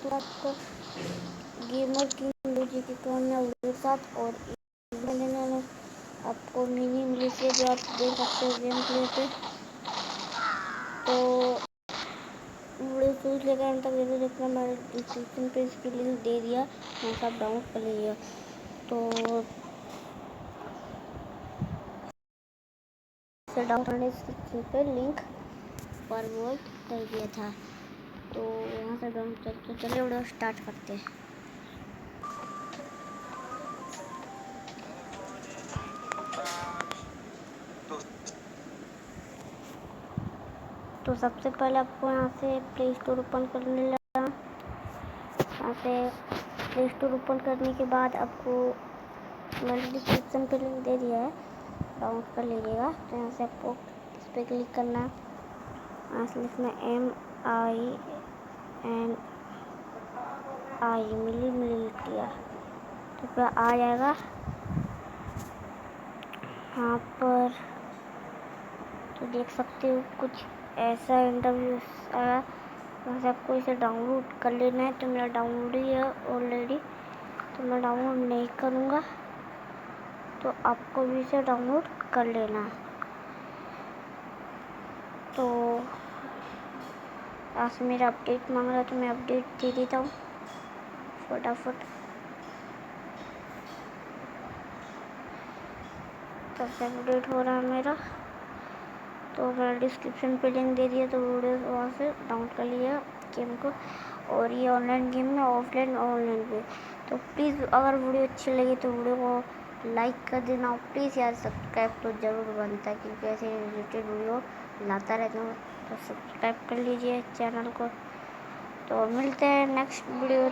आपका gamer king जी के साथ। और मैंने आपको मिनी मिलिशिया जो आप देख सकते हो गेम प्ले पे, तो वीडियो सोच लेकर अंत तक जरूर देखना। मैंने डिस्क्रिप्शन पे इसकी लिंक दे दिया, वहाँ से आप डाउनलोड कर लीजिए। तो डाउनलोड डिस्क्रिप्शन पे लिंक फॉरवर्ड कर दिया था, तो वहाँ से डाउनलोड करके चलिए वीडियो स्टार्ट करते हैं। तो सबसे पहले आपको यहाँ से प्ले स्टोर ओपन करने लगा। यहाँ से प्ले स्टोर ओपन करने के बाद आपको मैंने डिस्क्रिप्शन पे लिंक दे दिया है, डाउनलोड कर लीजिएगा। तो यहाँ से आपको इस पर क्लिक करना है, यहाँ से लिखना MINI मिलिशिया, तो फिर आ जाएगा। यहाँ पर तो देख सकते हो कुछ ऐसा इंटरव्यू आया। वैसे आपको इसे डाउनलोड कर लेना है, तो मेरा डाउनलोड ही है ऑलरेडी, तो मैं डाउनलोड नहीं करूँगा, तो आपको भी इसे डाउनलोड कर लेना है। तो आज मेरा अपडेट मांग रहा है, तो मैं अपडेट दे देता हूँ फटाफट। तो अपडेट हो रहा है मेरा, तो मैंने डिस्क्रिप्शन पे लिंक दे दिया, तो वीडियो वहाँ से डाउनलोड कर लिया गेम को। और ये ऑनलाइन गेम में ऑफलाइन ऑनलाइन पे। तो प्लीज़ अगर वीडियो अच्छी लगी तो वीडियो को लाइक कर देना, प्लीज़ यार सब्सक्राइब तो ज़रूर बनता है, क्योंकि ऐसे रिलेटेड वीडियो लाता रहता हूँ। तो सब्सक्राइब कर लीजिए चैनल को। तो मिलते हैं नेक्स्ट वीडियो।